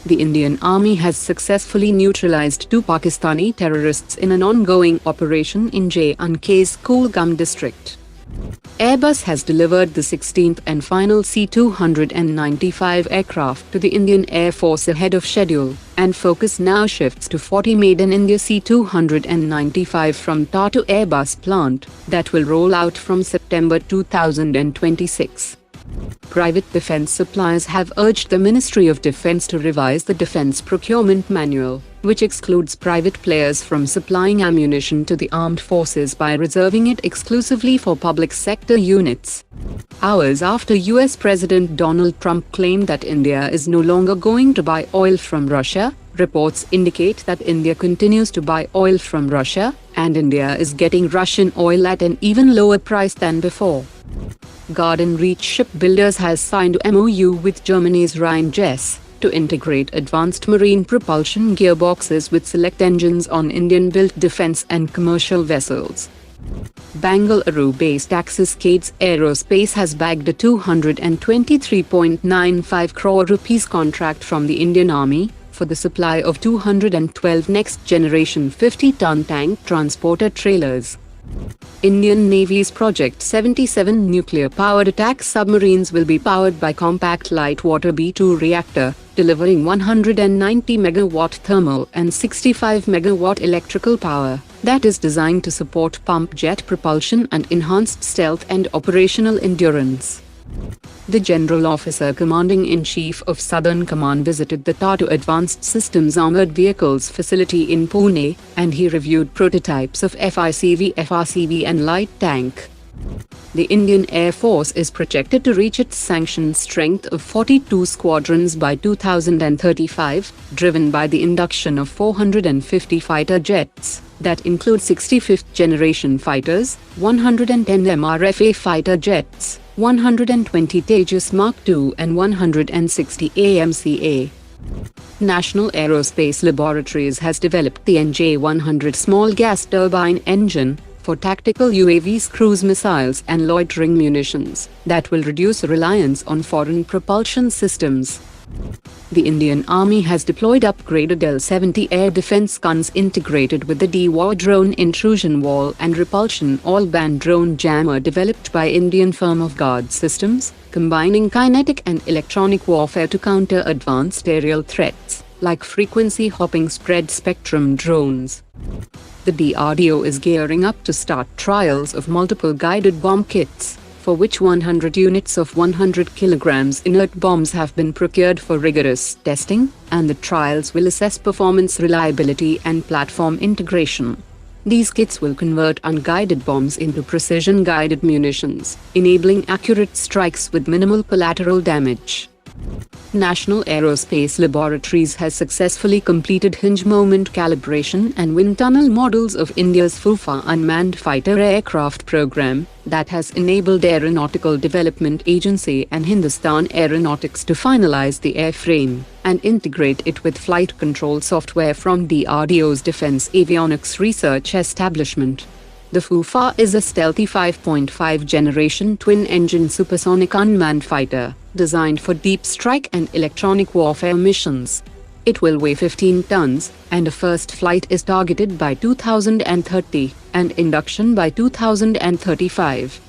The Indian Army has successfully neutralized 2 Pakistani terrorists in an ongoing operation in J&K's Kulgam district. Airbus has delivered the 16th and final C-295 aircraft to the Indian Air Force ahead of schedule, and focus now shifts to 40 made in India C-295 from TATA Airbus plant that will roll out from September 2026. Private defense suppliers have urged the Ministry of Defense to revise the Defense Procurement Manual, which excludes private players from supplying ammunition to the armed forces by reserving it exclusively for public sector units. Hours after US President Donald Trump claimed that India is no longer going to buy oil from Russia, reports indicate that India continues to buy oil from Russia, and India is getting Russian oil at an even lower price than before. Garden Reach Shipbuilders has signed a MOU with Germany's Reintjes to integrate advanced marine propulsion gearboxes with select engines on Indian-built defense and commercial vessels. Bangalore-based Axiscades Aerospace has bagged a 223.95 crore rupees contract from the Indian Army for the supply of 212 next-generation 50-ton tank transporter trailers. Indian Navy's Project 77 nuclear-powered attack submarines will be powered by compact light water B2 reactor, delivering 190 megawatt thermal and 65 megawatt electrical power, that is designed to support pump jet propulsion and enhanced stealth and operational endurance. The General Officer Commanding-in-Chief of Southern Command visited the TATA Advanced Systems Armored Vehicles facility in Pune, and he reviewed prototypes of FICV, FRCV and light tank. The Indian Air Force is projected to reach its sanctioned strength of 42 squadrons by 2035, driven by the induction of 450 fighter jets, that include 65th generation fighters, 110 MRFA fighter jets, 120 Tejas Mark II and 160 AMCA. National Aerospace Laboratories has developed the NJ-100 small gas turbine engine for tactical UAVs, cruise missiles and loitering munitions that will reduce reliance on foreign propulsion systems. The Indian Army has deployed upgraded L-70 air defense guns integrated with the DWAR drone intrusion wall and repulsion all-band drone jammer developed by Indian firm of Guard Systems, combining kinetic and electronic warfare to counter advanced aerial threats, like frequency-hopping spread-spectrum drones. The DRDO is gearing up to start trials of multiple guided bomb kits, for which 100 units of 100 kilograms inert bombs have been procured for rigorous testing, and the trials will assess performance, reliability and platform integration. These kits will convert unguided bombs into precision-guided munitions, enabling accurate strikes with minimal collateral damage. National Aerospace Laboratories has successfully completed hinge moment calibration and wind tunnel models of India's FUFA unmanned fighter aircraft program, that has enabled Aeronautical Development Agency and Hindustan Aeronautics to finalize the airframe and integrate it with flight control software from DRDO's Defense Avionics Research Establishment. The FUFA is a stealthy 5.5 generation twin-engine supersonic unmanned fighter, designed for deep strike and electronic warfare missions. It will weigh 15 tons, and a first flight is targeted by 2030, and induction by 2035.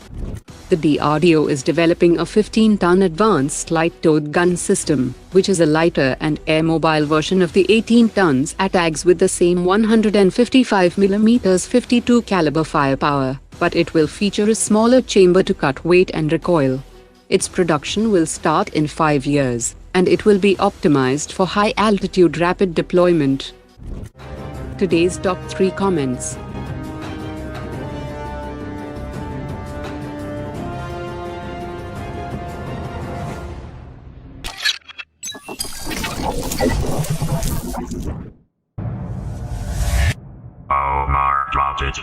The DRDO is developing a 15-ton advanced light-towed gun system, which is a lighter and air-mobile version of the 18 tons ATAGS with the same 155mm 52 caliber firepower, but it will feature a smaller chamber to cut weight and recoil. Its production will start in 5 years, and it will be optimized for high-altitude rapid deployment. Today's top 3 comments. Omar dropped it.